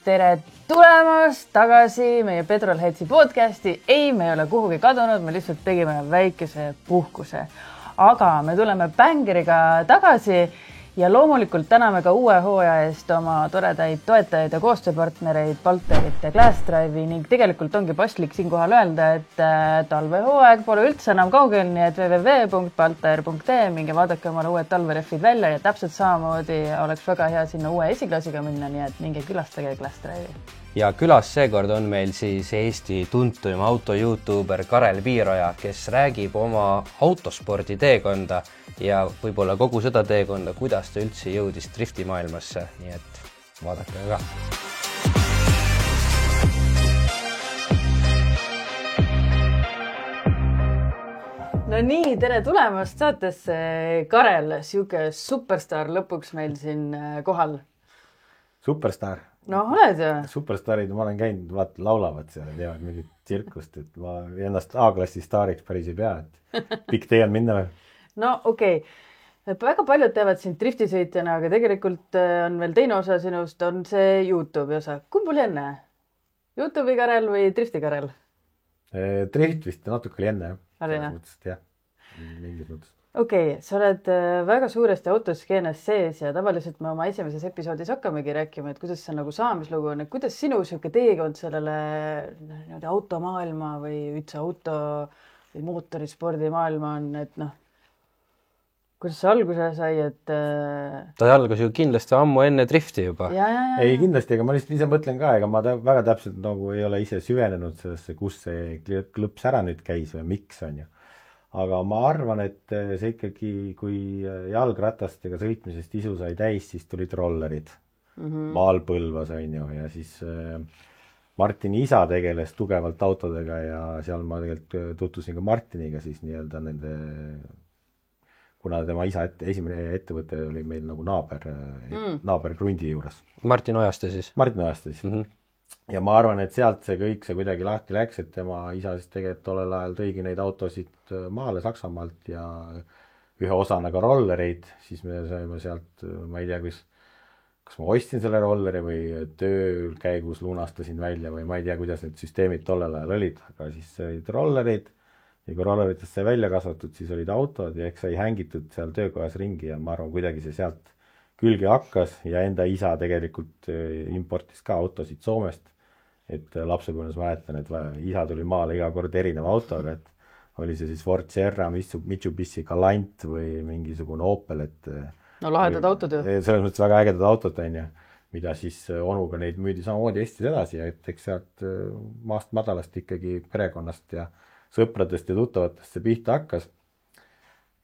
Tere tulemast tagasi meie Petrolheadsi podcasti. Ei, me ei ole kuhugi kadunud, me lihtsalt tegime väikese puhkuse. Aga me tuleme bängeriga tagasi ja loomulikult täname ka uue hooaja eest oma toredaid toetajaid ja koostööpartnereid Balterit ja Glassdrive'i ning tegelikult ongi paslik siinkohal öelda, et talvehooaeg pole üldse enam kaugel, nii et www.balter.ee minge vaadake omale uued talverehvid välja ja täpselt samamoodi oleks väga hea sinna uue esiklaasiga minna, nii et minge külastage Glassdrive'i. Ja külas seekord on meil siis Eesti tuntuim auto-youtuber Karel Piiroja, kes räägib oma autospordi teekonda ja võib-olla kogu seda teekonda, kuidas ta üldse jõudis drifti maailmasse, nii et vaadake ka. No nii, tere tulemast saatesse, Karel, siuke superstar lõpuks meil siin kohal. Superstar? No oled ju? Superstarid, ma olen käinud, vaata, laulavad seal ja teevad mingit tsirkust, et ma ennast A-klassi staariks päris ei pea, et pikk tee on minna veel. No okei. Väga paljud teevad siin driftisõitjana, aga tegelikult on veel teine osa sinust, on see YouTube'i osa. Kumb oli enne? YouTube'i Karel või drifti Karel? Drift vist natuke oli enne, jah. Mingis mõttes. Okei, sa oled väga suuresti autoskeenes sees ja tavaliselt me oma esimeses episoodis hakkamegi rääkima, et kuidas see nagu saamislugu on, et kuidas sinu siuke teekond sellele automaailma või üldse auto või mootorispordi maailma on, et noh, kuidas see alguse sai, et... Ta algas ju kindlasti ammu enne drifti juba. Ei, kindlasti, aga ma lihtsalt ise mõtlen ka, ega ma väga täpselt nagu ei ole ise süvenenud sellesse, kus see klõps ära nüüd käis või miks on ju. Aga ma arvan, et see ikkagi, kui jalgratastega sõitmisest isu sai täis, siis tulid rollerid maal Põlvas on ju ja siis Martini isa tegeles tugevalt autodega ja seal ma tegelikult tutvusin ka Martiniga siis nii-öelda nende, kuna tema isa esimene ettevõte oli meil nagu naaber Krundi juures. Martin Ojaste siis? Martin Ojaste siis. Ja ma arvan, et sealt see kõik see kuidagi lahti läks, et tema isa siis tegelikult tollel ajal tõigi neid autosid maale Saksamaalt ja ühe osana ka rollereid, siis me saime sealt, ma ei tea, kas ma ostsin selle rolleri või töö käigus lunastasin välja või ma ei tea, kuidas need süsteemid tollel ajal olid, aga siis olid rollereid ja kui rolleritest sai välja kasvatud, siis olid autod ja eks sai hängitud seal töökojas ringi ja ma arvan, kuidagi see sealt külge hakkas ja enda isa tegelikult importis ka autosid Soomest, et lapsepõlves mäletan, et isa tuli maale iga kord erineva autoga, et oli see siis Ford Sierra, Mitsubishi Galant või mingisugune Opel, et no lahedad autod ju. Selles mõttes väga ägedad autod on ju, mida siis onuga neid müüdi samamoodi Eestis edasi ja et eks sealt maast madalast ikkagi perekonnast ja sõpradest ja tuttavatest see pihta hakkas.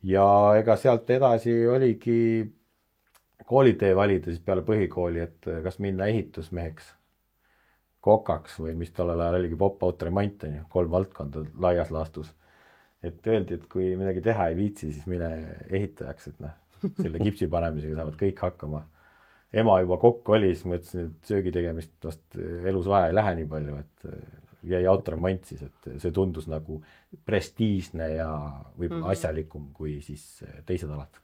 Ja ega sealt edasi oligi koolitee valida siis peale põhikooli, et kas minna ehitusmeheks, kokaks või mis tollel ajal oligi pop-autoremont on ju, 3 valdkonda laias laastus. Et öeldi, et kui midagi teha ei viitsi, siis mine ehitajaks, et noh, selle kipsi panemisega saavad kõik hakkama. Ema juba kokk oli, siis ma ütlesin, et söögi tegemist vast elus vaja ei lähe nii palju, et jäi autoremont siis, et see tundus nagu prestiižne ja võib-olla asjalikum kui siis teised alad.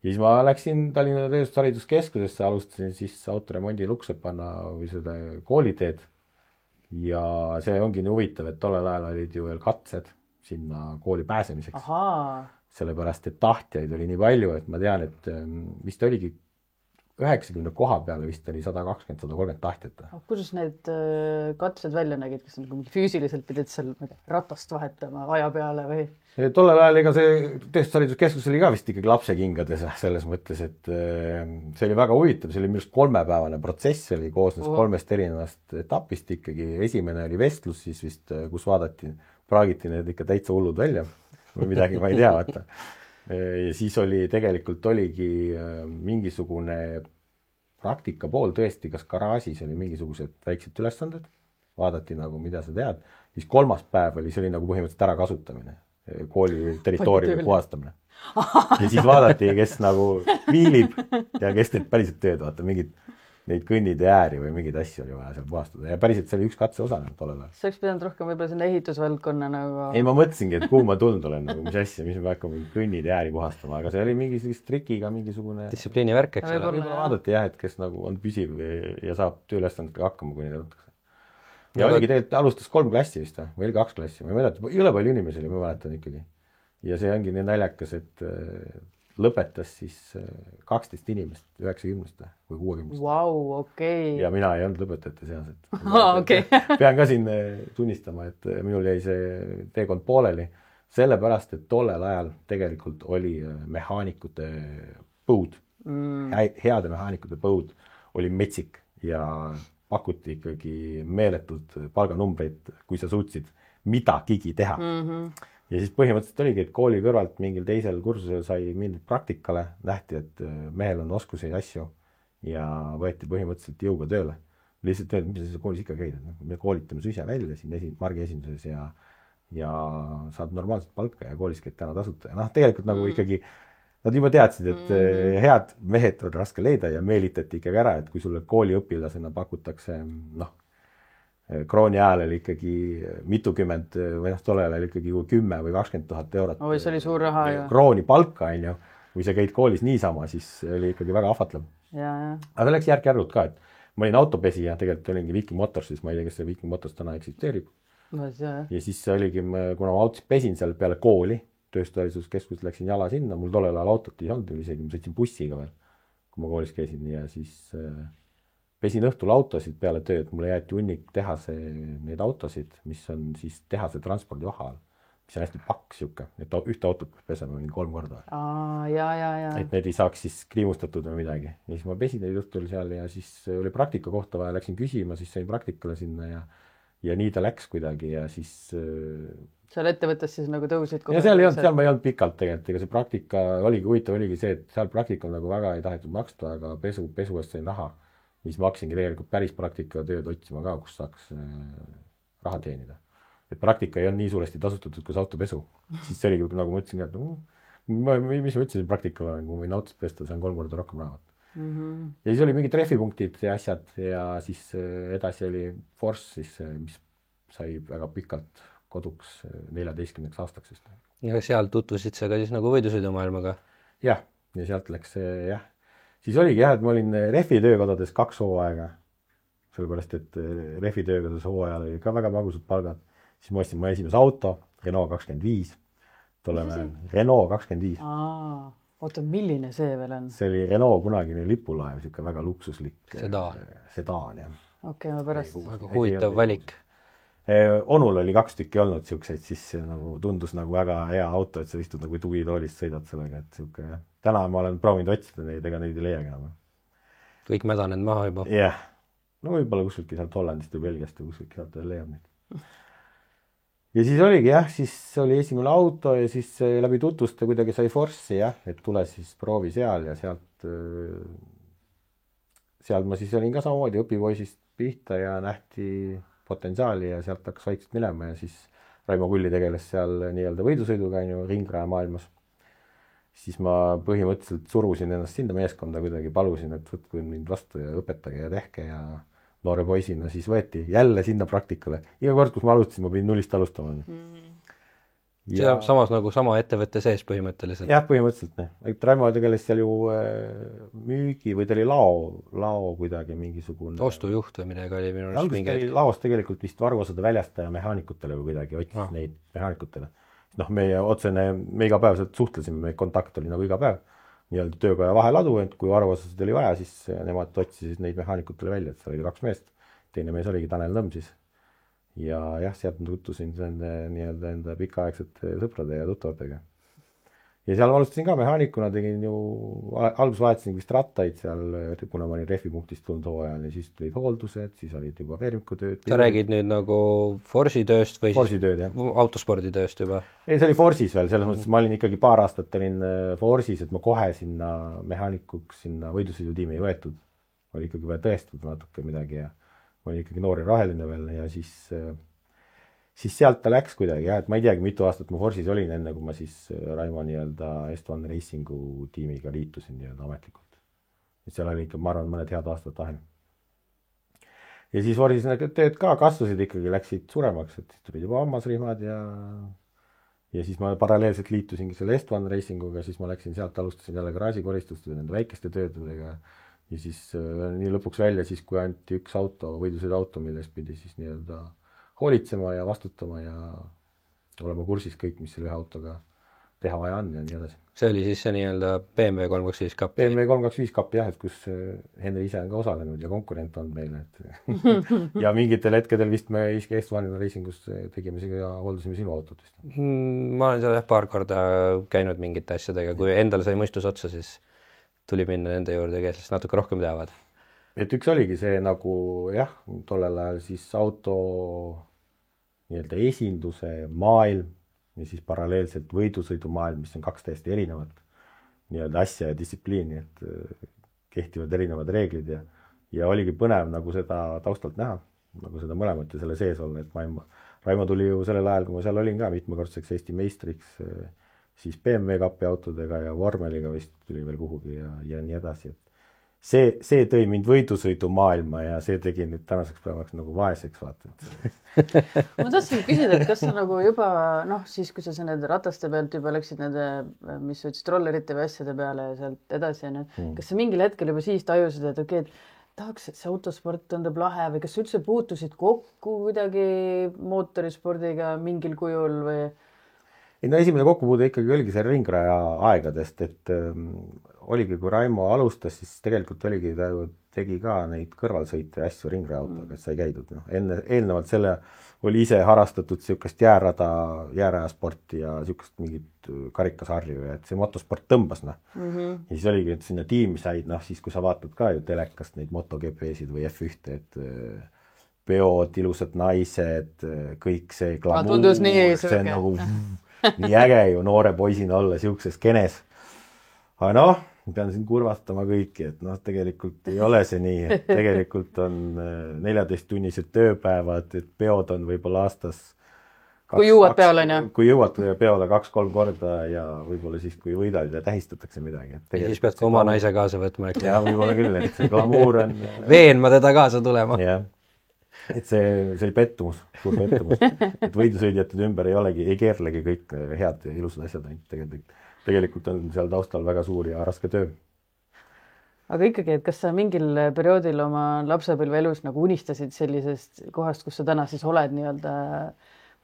Ja siis ma läksin Tallinna Tööstushariduskeskusesse, alustasin siis autoremondi Luksepanna või seda kooliteed ja see ongi nii huvitav, et tollel ajal olid ju veel katsed sinna kooli pääsemiseks. Sellepärast, et tahtjaid oli nii palju, et ma tean, et vist oligi 90 koha peale vist oli 120-130 tahtjat. Kuidas need katsed välja nägid, kas füüsiliselt pidid seal ratast vahetama aja peale või? Tollel ajal ega see Tööstushariduskeskus oli ka vist ikkagi lapsekingades selles mõttes, et see oli väga huvitav, see oli minust 3-päevane protsess, oli koosnes 3 erinevast etapist ikkagi. Esimene oli vestlus siis vist, kus praagiti need ikka täitsa hullud välja või midagi, ma ei tea, vaata. Ja siis tegelikult oligi mingisugune praktika pool tõesti, kas garaažis oli mingisugused väiksed ülesanded, vaadati nagu, mida sa tead, siis 3. päev oli, see oli nagu põhimõtteliselt ära kasutamine, kooli territooriumi puhastamine. Ja siis vaadati, kes nagu viilib ja kes teeb päriselt tööd, vaata, mingid neid kõnnide ääri või mingeid asju oli vaja seal puhastada ja päriselt see oli üks katseosa tollel ajal. sa oleks pidanud rohkem võib-olla sinna ehitusvaldkonna nagu. Ei, ma mõtlesingi, et kuhu ma tulnud olen, nagu mis asja, mis me hakkame kõnnide ääri puhastama, aga see oli mingi sellist trikiga mingisugune distsipliini värk, eks ole. Võib-olla vaadati jah, et kes nagu on püsiv ja saab tööülesandega hakkama, kui neid võtakse. Ja oligi tegelikult alustas 3 klassi vist või oli 2 klassi, ma ei mäleta, jõle palju inimesi oli, ma mäletan ikkagi. Ja see ongi nii naljakas, et lõpetas siis 12 inimest 90 või 60. Vau, okei. Ja mina ei olnud lõpetajate seas. Okay. Pean ka siin tunnistama, et minul jäi see teekond pooleli, sellepärast, et tollel ajal tegelikult oli mehaanikute põud, heade mehaanikute põud oli metsik ja pakuti ikkagi meeletult palganumbreid, kui sa suutsid midagigi teha. Ja siis põhimõtteliselt oligi, et kooli kõrvalt mingil teisel kursusel sai mindud praktikale, nähti, et mehel on oskuseid asju ja võeti põhimõtteliselt jõuga tööle. Lihtsalt öeldi, mis sa koolis ikka käid, me koolitame su ise välja siin margi esinduses ja saad normaalset palka ja koolis käid täna tasuta. Ja tegelikult nagu ikkagi nad juba teadsid, et head mehed on raske leida ja meelitati ikkagi ära, et kui sulle kooliõpilasena pakutakse, krooni ajal oli ikkagi mitukümmend või tollel oli ikkagi 10 või 20 000 eurot. Oi, see oli suur raha ju. Krooni palka, on ju. Kui sa käid koolis niisama, siis oli ikkagi väga ahvatlev. Aga see läks järk-järgult ka, et ma olin autopesi ja tegelikult olingi Viking Motors, siis ma ei tea, kes see Viking Motors täna eksisteerib. Ja siis oligi, kuna ma autos pesin seal peale kooli, tööstalistuskeskus läksin jala sinna, mul tollel ajal autot ei olnud, isegi ma sõitsin bussiga veel, kui ma koolis käisin ja siis pesin õhtul autosid peale tööd, mulle jäeti hunnik tehase neid autosid, mis on siis tehase transpordi vahal, mis on hästi paks siuke, et ühte autot pesema 3 korda. Et need ei saaks siis kriimustatud või midagi. Ja siis ma pesin neid õhtul seal ja siis oli praktika kohta vaja, läksin küsima, siis sain praktikale sinna ja nii ta läks kuidagi ja siis seal ettevõttes siis nagu tõusid kohe? Ja seal ma ei olnud pikalt tegelikult, ega see praktika oligi huvitav, oligi see, et seal praktikal nagu väga ei tahetud maksta, aga pesu eest sain raha. Mis ma hakkasingi tegelikult päris praktika tööd otsima ka, kus saaks raha teenida. Et praktika ei olnud nii suuresti tasutatud, kui see autopesu. Siis see oligi, nagu ma ütlesin, et mis ma ütlesin praktikale, kui võin autos pesta, see on 3 korda rohkem raha. Ja siis oli mingi treffipunktid ja asjad ja siis edasi oli Force, siis, mis sai väga pikalt koduks 14 aastaks. Ja seal tutvusid sa ka siis nagu võidusõidumaailmaga? Ja sealt läks jah. Siis oligi jah, et ma olin Refi töökodades 2 hooaega, sellepärast, et Refi töökodades hooajal oli ka väga magusad palgad. Siis ma ostsin mu esimese auto, Renault 25. Renault 25. Oota, milline see veel on? See oli Renault kunagine lipulaev, siuke väga luksuslik sedaan. Okei, ma pärast. Väga huvitav valik. Onul oli 2 tükki olnud siukseid, siis nagu tundus nagu väga hea auto, et sa istud nagu tugitoolist sõidad sellega, et siuke täna ma olen proovinud otsida neid, ega neid ei leiagi enam. Kõik mädanenud maha juba. Jah. No võib-olla kuskilgi sealt Hollandist või Belgiast või kuskilgi sealt leiab neid. Ja siis oligi jah, siis oli esimene auto ja siis läbi tutvuste kuidagi sai Force'i jah, et tule siis proovi seal ja sealt ma siis olin ka samamoodi õpipoisist pihta ja nähti potentsiaali ja sealt hakkas vaikselt minema ja siis Raimo Kulli tegeles seal nii-öelda võidusõiduga ringraja maailmas. Siis ma põhimõtteliselt surusin ennast sinna meeskonda kuidagi, palusin, et võtku mind vastu ja õpetage ja tehke ja noore poisina siis võeti jälle sinna praktikale. Iga kord, kus ma alustasin, ma pidin nullist alustama. Ja samas nagu sama ettevõtte sees põhimõtteliselt. Jah, põhimõtteliselt. Raimo tegeles seal ju müügi või ta oli lao kuidagi mingisugune. Ostujuht või midagi oli minu arust mingi hetk. Laos tegelikult vist varuosade väljastaja mehaanikutele või kuidagi otsis neid mehaanikutele. Me otsene, me iga päev suhtlesime, me kontakt oli nagu iga päev. Nii-öelda töökoja vaheladu, et kui varuosased oli vaja, siis nemad otsisid neid mehaanikutele välja, et seal oli 2 meest. Teine mees oligi Tanel Nõmm siis. Ja jah, sealt tutvusin nii-öelda enda pikaaegsete sõprade ja tuttavatega. Ja seal alustasin ka mehaanikuna, tegin ju, alguses vahetasin vist rattaid seal, kuna ma olin Refi punktist tulnud hooajal ja siis tulid hooldused, siis olid juba veermikutööd. Sa räägid nüüd nagu Force'i tööst või Force'i tööd, jah. Autospordi tööst juba? Ei, see oli Force'is veel, selles mõttes ma olin ikkagi paar aastat olin Force'is, et ma kohe sinna mehaanikuks, sinna võidusõidutiimi ei võetud. Oli ikkagi vaja tõestada natuke midagi ja ma olin ikkagi noor ja roheline veel ja siis sealt ta läks kuidagi, jah, et ma ei teagi, mitu aastat ma Force'is olin enne, kui ma siis Raimo nii-öelda Est1 Racingu tiimiga liitusin nii-öelda ametlikult. Et seal oli ikka, ma arvan, mõned head aastad vahel. ja siis vorsis need tööd ka kasvasid ikkagi, läksid suremaks, et tulid juba hammasrihmad ja siis ma paralleelselt liitusingi selle Est1 Racinguga, siis ma läksin sealt, alustasin jälle garaažikoristust nende väikeste töödudega ja siis nii lõpuks välja siis, kui anti üks auto, võidusõiduauto, milles pidi siis nii-öelda hoolitsema ja vastutama ja olema kursis kõik, mis selle ühe autoga teha vaja on ja nii edasi. See oli siis see nii-öelda BMW 325 kapp? BMW 325 kapp jah, et kus Henri ise on ka osalenud ja konkurent on meile. Ja mingitel hetkedel vist me isegi Est1 Racingus tegime seda ja hooldasime sinu autot vist. Ma olen seal paar korda käinud mingite asjadega, kui endale sai mõistus otsa, siis tuli minna nende juurde, kes natuke rohkem teavad. Et üks oligi see nagu jah, tollel ajal siis auto nii-öelda esinduse maailm ja siis paralleelselt võidusõidumaailm, mis on kaks täiesti erinevat nii-öelda asja ja distsipliini, et kehtivad erinevad reeglid ja oligi põnev nagu seda taustalt näha, nagu seda mõlemat ja selle sees olla, et Raimo tuli ju sellel ajal, kui ma seal olin ka mitmekordseks Eesti meistriks, siis BMW kapi autodega ja vormeliga vist tuli veel kuhugi ja nii edasi, et see tõi mind võidusõidumaailma ja see tegi nüüd tänaseks päevaks nagu vaeseks vaatad. Ma tahtsin küsida, et kas sa nagu juba, siis kui sa nende rataste pealt juba läksid nende, mis sa ütlesid, rollerite või asjade peale ja sealt edasi, kas sa mingil hetkel juba siis tajusid, et okei, tahaks, et see autosport tundub lahe või kas sa üldse puutusid kokku kuidagi mootorispordiga mingil kujul või? Ei, no esimene kokkupuude ikkagi oligi see ringraja aegadest, et oligi, kui Raimo alustas, siis tegelikult oligi, ta tegi ka neid kõrvalsõite ja asju ringrajaautoga, et sai käidud. Eelnevalt selle oli ise harastatud siukest jäärajasporti ja siukest mingit karikasarju, et see motosport tõmbas. Ja siis oligi, et sinna tiimi said, siis kui sa vaatad ka ju telekast neid MotoGP-sid või F1, et peod, ilusad naised, kõik see glamuur, see on nagu nii äge ju noore poisina olla siukses kenes. Aga pean siin kurvastama kõiki, et tegelikult ei ole see nii, et tegelikult on 14-tunnised tööpäevad, et peod on võib-olla aastas kui jõuad peole, on ju? Kui jõuad peole 2-3 korda ja võib-olla siis, kui võidad ja tähistatakse midagi. Ja siis pead ka oma naise kaasa võtma. Ja võib-olla küll, et see glamuur on... Veenma teda kaasa tulema. Jah. Et see oli pettumus, suur pettumus. Et võidusõidjate ümber ei keerlegi kõik head ja ilusad asjad ainult tegelikult on seal taustal väga suur ja raske töö. Aga ikkagi, et kas sa mingil perioodil oma lapsepõlve elus nagu unistasid sellisest kohast, kus sa täna siis oled nii-öelda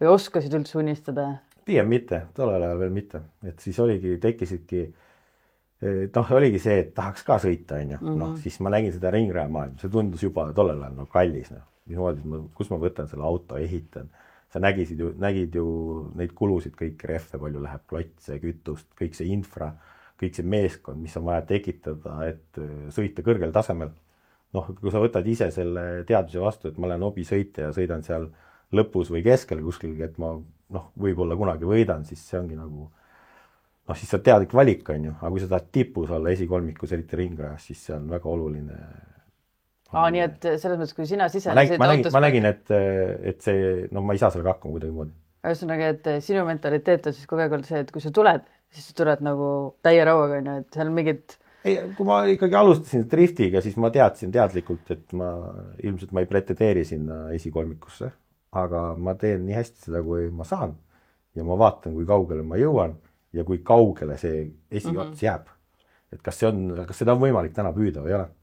või oskasid üldse unistada? Pigem mitte, tollel ajal veel mitte. Et siis tekkisidki, oligi see, et tahaks ka sõita, siis ma nägin seda ringraja maailma, see tundus juba tollel ajal kallis. Kus ma võtan selle auto, ehitan. Sa nägid ju neid kulusid, kõik rehve, palju läheb klotse, kütust, kõik see infra, kõik see meeskond, mis on vaja tekitada, et sõita kõrgel tasemel. Kui sa võtad ise selle teadmise vastu, et ma olen hobisõitja ja sõidan seal lõpus või keskel kuskil, et ma võib-olla kunagi võidan, siis see ongi nagu, siis sa teadlik valik, on ju. Aga kui sa tahad tipus olla esikolmikus, eriti ringrajas, siis see on väga oluline. Nii et selles mõttes, kui sina ma nägin, et see, ma ei saa sellega hakkama kuidagi moodi. Ühesõnaga, et sinu mentaliteet on siis kogu aeg olnud see, et kui sa tuled, siis sa tuled nagu täie rauaga, et seal mingid... Kui ma ikkagi alustasin driftiga, siis ma teadsin teadlikult, et ilmselt ma ei pretendeeri sinna esikolmikusse, aga ma teen nii hästi seda, kui ma saan ja ma vaatan, kui kaugele ma jõuan ja kui kaugele see esiots jääb. Et kas seda on võimalik täna püüda või ei ole.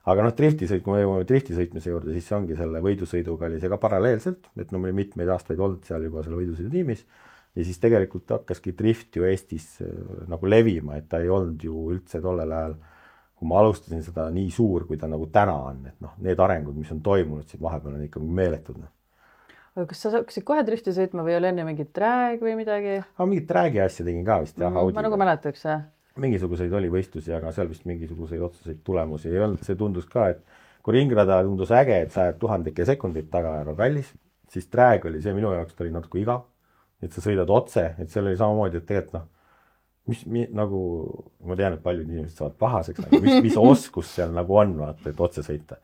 Aga driftisõit, kui me jõuame driftisõitmise juurde, siis see ongi selle võidusõiduga oli see ka paralleelselt, et meil mitmeid aastaid olnud seal juba selle võidusõidu tiimis ja siis tegelikult hakkaski drift ju Eestis nagu levima, et ta ei olnud ju üldse tollel ajal, kui ma alustasin seda nii suur, kui ta nagu täna on, et need arengud, mis on toimunud, siin vahepeal on ikka meeletud. Aga kas sa hakkasid kohe drifti sõitma või oli enne mingit drag või midagi? Mingit dragi asja tegin ka vist, jah. Ma nagu mäletaks, jah. Mingisuguseid oli võistlusi, aga seal vist mingisuguseid otsuseid tulemusi ei olnud. See tundus ka, et kui ringrada tundus äge, et sa jääd 1000 sekundit taga ja kallis, siis drag oli see minu jaoks oli natuke igav, et sa sõidad otse, et seal oli samamoodi, et tegelikult nagu, ma tean, et paljud inimesed saavad pahaseks, mis oskus seal nagu on, vaata, et otse sõita.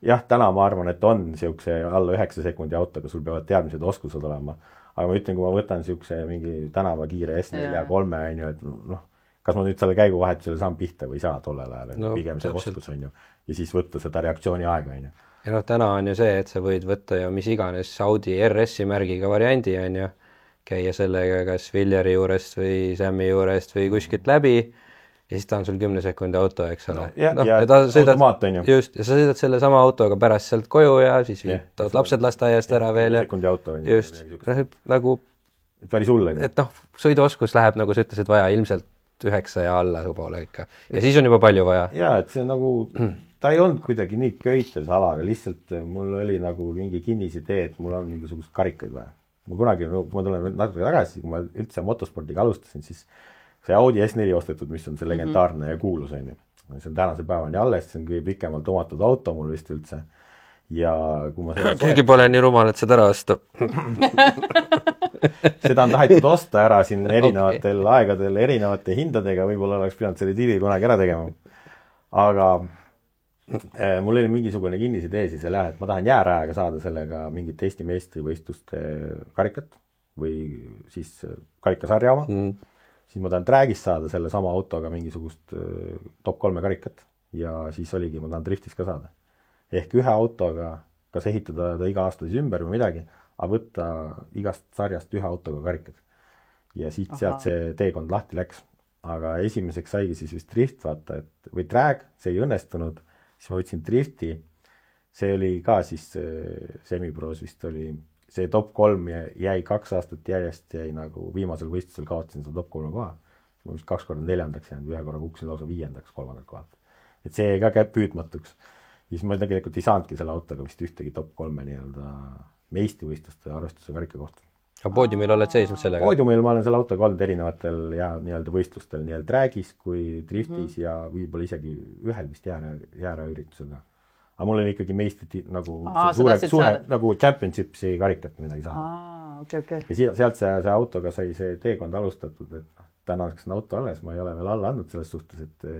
Jah, täna ma arvan, et on siukse alla 9 sekundi autoga, sul peavad teadmised oskused olema, aga ma ütlen, kui ma võtan siukse mingi tänava kiire S4-3, et kas ma nüüd selle käiguvahetusele saan pihta või saa tollel ajal, pigem see oskus on ju, ja siis võtta seda reaktsiooni aega, on ju. ja täna on ju see, et sa võid võtta ju mis iganes Audi RS-i märgiga variandi, on ju, käia sellega kas Villeri juurest või Sammi juurest või kuskilt läbi ja siis ta on sul 10 sekundi auto, eks ole. ja automaat on ju. Just, ja sa sõidad selle sama autoga pärast sealt koju ja siis tood lapsed lasteaiast ära veel. Sekundi auto on ju. Just, nagu päris hull on ju. et sõiduoskus läheb, nagu sa ütlesid, vaja ilmselt 9 ja alla poole ikka. Ja siis on juba palju vaja. Ja, et see nagu, ta ei olnud kuidagi nii köites alaga, lihtsalt mul oli nagu mingi kinnis idee, et mul on mingisugust karikaid vaja. Ma kunagi, kui ma tulen natuke tagasi, kui ma üldse motospordiga alustasin, siis see Audi S4 ostetud, mis on see legendaarne ja kuulus on ju. See on tänase päevani alles, see on kõige pikemalt omatud auto mul vist üldse. Ja kui ma keegi pole nii rumal, et seda ära osta. Seda on tahetud osta ära siin erinevatel aegadel, erinevate hindadega, võib-olla oleks pidanud selle diili kunagi ära tegema. Aga mul oli mingisugune kinnisidee siis, et ma tahan jäärajaga saada sellega mingit Eesti meistrivõistluste karikat või siis karikasarja oma. Siis ma tahan traagist saada selle sama autoga mingisugust top 3 karikat ja siis oligi, ma tahan driftis ka saada. Ehk ühe autoga, kas ehitada ta iga aasta siis ümber või midagi, aga võtta igast sarjast ühe autoga karikad. Ja siit sealt see teekond lahti läks. Aga esimeseks saigi siis vist drift vaata, või traag, see ei õnnestunud, siis ma võtsin drifti, see oli ka siis semipros vist oli, see top 3 jäi 2 aastat järjest, jäi nagu viimasel võistlusel kaotasin seda top 3 koha. Ma vist 2 korda 4ndaks jäänud, 1 korra kuksin lausa 5ndaks 3. kohalt. Et see jäi ka käib püüdmatuks. Siis ma tegelikult ei saanudki selle autoga vist ühtegi top 3 nii-öelda meistrivõistluste arvestuse karika kohta. Aga poodiumil oled seisnud sellega? Poodiumil ma olen selle autoga olnud erinevatel ja nii-öelda võistlustel nii-öelda traagis kui driftis ja võib-olla isegi ühel vist jääraüritusega. Aga mul oli ikkagi meistrit nagu suure nagu championshipsi karikat midagi saada. Okay. Ja sealt see autoga sai see teekond alustatud, et tänaseks on auto alles, ma ei ole veel alla andnud selles suhtes, et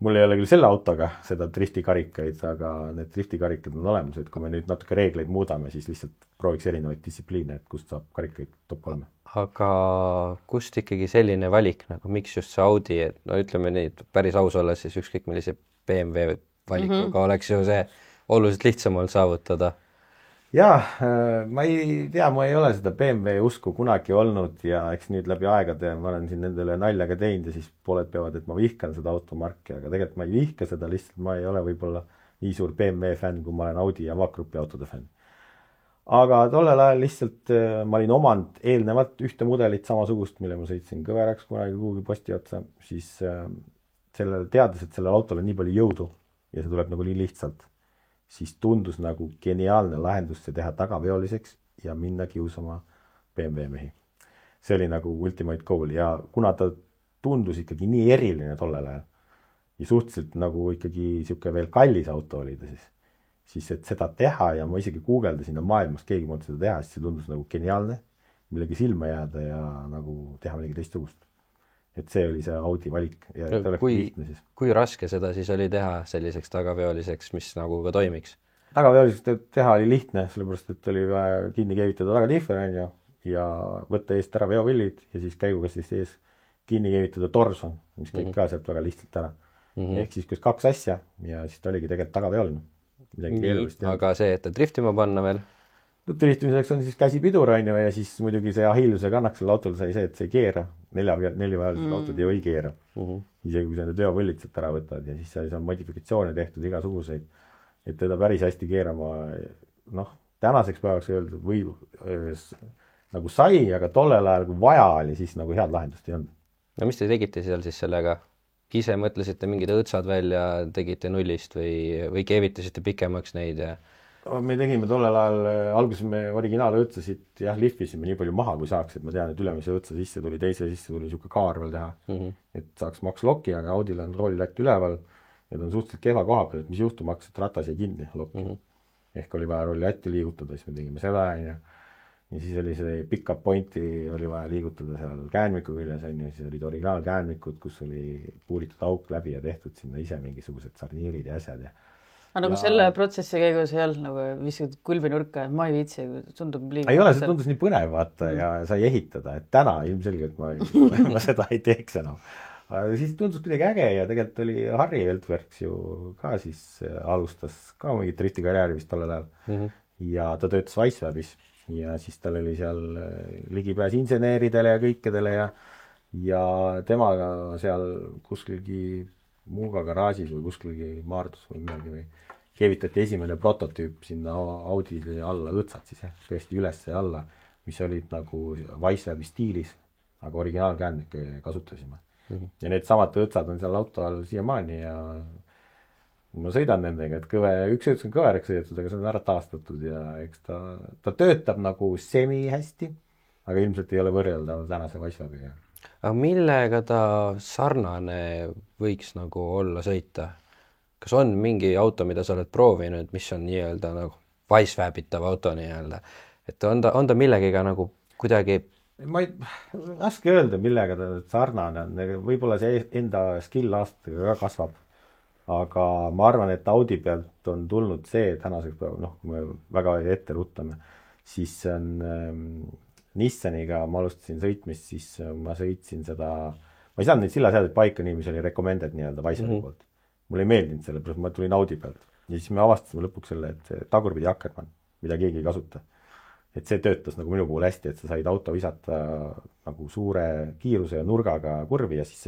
mul ei ole küll selle autoga seda driftikarikaid, aga need driftikarikad on olemas, et kui me nüüd natuke reegleid muudame, siis lihtsalt prooviks erinevaid distsipliine, et kust saab karikaid top 3. Aga kust ikkagi selline valik, nagu miks just see Audi, et no ütleme nii, päris aus olla, siis ükskõik millise BMW valikuga oleks ju see oluliselt lihtsam olnud saavutada. Jaa, ma ei tea, ma ei ole seda BMW usku kunagi olnud ja eks nüüd läbi aegade ma olen siin nendele naljaga teinud ja siis pooled peavad, et ma vihkan seda automarki, aga tegelikult ma ei vihka seda, lihtsalt ma ei ole võib-olla nii suur BMW fänn, kui ma olen Audi ja VAG-grupi autode fänn. Aga tollel ajal lihtsalt ma olin omanud eelnevalt ühte mudelit samasugust, mille ma sõitsin kõveraks kunagi kuhugi posti otsa, siis teades, et sellel autol on nii palju jõudu ja see tuleb nagu nii lihtsalt, siis tundus nagu geniaalne lahendus see teha tagaveoliseks ja minna kiusama BMW mehi. See oli nagu ultimate goal ja kuna ta tundus ikkagi nii eriline tollel ajal ja suhteliselt nagu ikkagi siuke veel kallis auto oli ta siis et seda teha ja ma isegi guugeldasin maailmas keegi mõelnud seda teha, siis see tundus nagu geniaalne, millegi silma jääda ja nagu teha midagi teistsugust. Et see oli see Audi valik ja kui raske seda siis oli teha selliseks tagaveoliseks, mis nagu ka toimiks? Tagaveoliseks teha oli lihtne, sellepärast et oli vaja kinni keevitada tagatihver ja võtta eest ära veopillid ja siis käiguga siis ees kinni keevitada torson, mis käib ka sealt väga lihtsalt ära. Ehk siis kus 2 asja ja siis ta oligi tegelikult tagaveoline. Aga see, et driftima panna veel? Driftimiseks on siis käsipidur ja siis muidugi see ahilluse kannaks selle autol sai see, et see ei keera. 4-vajalised autod ei keera. Isegi kui sa need veopõllid sealt ära võtad ja siis sai modifikatsioone tehtud igasuguseid, et teda päris hästi keerama, tänaseks päevaks öeldud või nagu sai, aga tollel ajal, kui vaja oli, siis nagu head lahendust ei olnud. No mis te tegite seal siis sellega? Ise mõtlesite mingid õõtsad välja, tegite nullist või keevitasite pikemaks neid ja me tegime tollel ajal, alguses me originaale õõtsasid lihvisime nii palju maha, kui saaks, et ma tean, et ülemise õõtsa sisse tuli, teise sisse tuli siuke kaar veel teha, et saaks maksloki, aga Audil on roolilätt üleval ja ta on suhteliselt kehva koha peal, et mis juhtum hakkas, et ratas jäi kinni lokki. Ehk oli vaja roolilätti liigutada, siis me tegime seda ja siis oli see pick-up pointi oli vaja liigutada seal käänmiku küljes, siis olid originaalkäänmikud, kus oli puuritud auk läbi ja tehtud sinna ise mingisugused sarniirid ja asjad ja nagu selle protsessi käigus ei olnud nagu viskad kulbinurka, et ma ei viitsi, tundub liiga. Ei ole, see tundus nii põnev vaata ja sai ehitada, et täna ilmselgelt ma seda ei teeks enam. aga siis tundus kuidagi äge ja tegelikult oli Harri Veltverks ju ka siis alustas ka mingit driftikarjääri vist tollel ajal ja ta töötas Wicewebis ja siis tal oli seal ligipääs inseneeridele ja kõikidele ja temaga seal kuskilgi Muuga garaažis või kuskilgi Maardus või midagi või keevitati esimene prototüüp sinna Audi alla õõtsad siis tõesti üles ja alla, mis olid nagu Wicewebi stiilis, aga originaalkäändikke kasutasime. Ja need samad õõtsad on seal auto all siiamaani ja ma sõidan nendega, et üks õõts on kõveraks sõidetud, aga see on ära taastatud ja eks ta töötab nagu semi hästi, aga ilmselt ei ole võrreldav tänase Wicewebiga. Aga millega ta sarnane võiks nagu olla sõita? Kas on mingi auto, mida sa oled proovinud, mis on nii-öelda nagu Wicewebitav auto nii-öelda? Et on ta millegiga nagu kuidagi... Ma ei raske öelda, millega ta sarnane on. Võib-olla see enda skill aastatega ka kasvab. Aga ma arvan, et Audi pealt on tulnud see tänaseks päev, kui me väga ette ruttame, siis on Nissaniga ma alustasin sõitmist, siis ma sõitsin seda, ma ei saanud neid sillaseadeid paika nii, mis oli recommended nii-öelda Wicewebi poolt. Mulle ei meeldinud selle, ma tulin Audi pealt. Ja siis me avastasime lõpuks selle, et tagurpidi Akkermann, mida keegi ei kasuta. Et see töötas nagu minu puhul hästi, et sa said auto visata nagu suure kiiruse ja nurgaga kurvi ja siis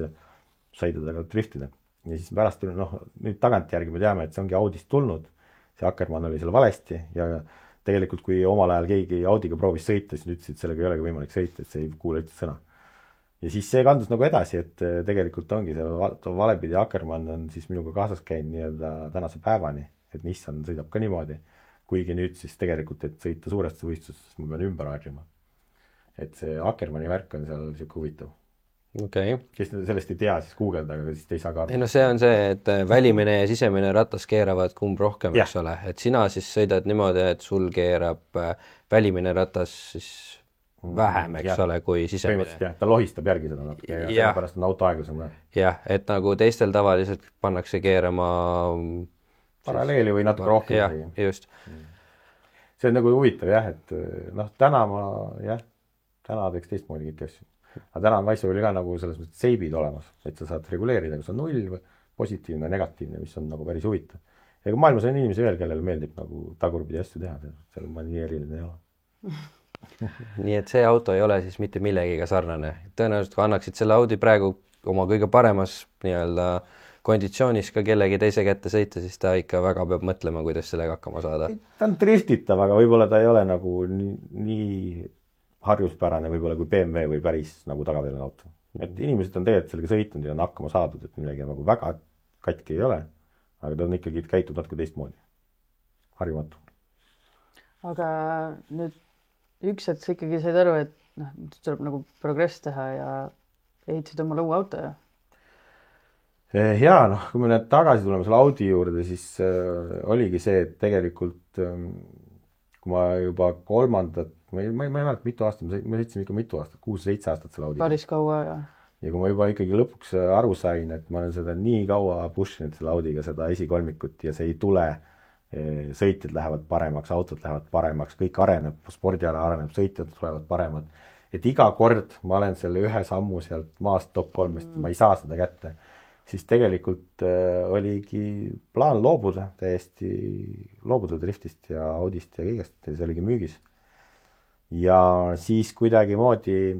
said teda driftida. Ja siis pärast nüüd tagantjärgi me teame, et see ongi Audist tulnud, see Akkermann oli seal valesti ja tegelikult kui omal ajal keegi Audiga proovis sõita, siis ütlesid, et sellega ei olegi võimalik sõita, et see ei kuule üldse sõna. Ja siis see kandus nagu edasi, et tegelikult ongi see valepidi Akkermann on siis minuga kaasas käinud nii-öelda tänase päevani, et Nissan sõidab ka niimoodi, kuigi nüüd siis tegelikult, et sõita suurest võistlusest, ma pean ümber harjuma. Et see Akkermanni värk on seal siuke huvitav. Okay. Kes sellest ei tea, siis guugeldage, aga siis te ei saa ka aru. No see on see, et välimine ja sisemine ratas keeravad kumb rohkem, eks ole. Et sina siis sõidad niimoodi, et sul keerab välimine ratas siis vähem, eks ole, kui sisemine. Ta lohistab järgi seda ja pärast on auto aeglasem. Jah, et nagu teistel tavaliselt pannakse keerama paralleeli või natuke rohkem. Jah, just. See on nagu huvitav jah, et täna teeks teistmoodi kõik asju. Aga täna on Wicewebi oli ka nagu selles mõttes seibid olemas, et sa saad reguleerida, kas on null või positiivne ja negatiivne, mis on nagu päris huvitav. Ja kui maailmas on inimesi veel, kellel meeldib nagu tagurpidi asju teha, seal ma nii eriline ei ole. Nii et see auto ei ole siis mitte millegiga sarnane. Tõenäoliselt kui annaksid selle Audi praegu oma kõige paremas nii-öelda konditsioonis ka kellegi teise kätte sõita, siis ta ikka väga peab mõtlema, kuidas sellega hakkama saada. Ta on driftitav, aga võib-olla ta ei ole nagu nii harjuspärane võib-olla kui BMW või päris nagu tagaveelne auto. Et inimesed on tegelikult sellega sõitnud ja on hakkama saadud, et midagi nagu väga katki ei ole, aga ta on ikkagi käitud natuke teistmoodi. Harjumatu. Aga nüüd üks hetk sa ikkagi said aru, et tuleb nagu progress teha ja ehitasid omale uue auto ja? Jaa, kui me nüüd tagasi tuleme selle Audi juurde, siis oligi see, et tegelikult kui ma juba kolmandat, ma ei mäleta mitu aastat, me sõitsime ikka mitu aastat, 6-7 aastat selle Audi. Päris kaua, jah. Ja kui ma juba ikkagi lõpuks aru sain, et ma olen seda nii kaua pushinud selle Audiga, seda esikolmikut ja see ei tule, sõitjad lähevad paremaks, autod lähevad paremaks, kõik areneb, spordiala areneb, sõitjad tulevad paremad. Et iga kord ma olen selle ühe sammu sealt maast top 3-st, ma ei saa seda kätte. Siis tegelikult oligi plaan loobuda driftist ja Audist ja kõigest, see oligi müügis. Ja siis kuidagi moodi,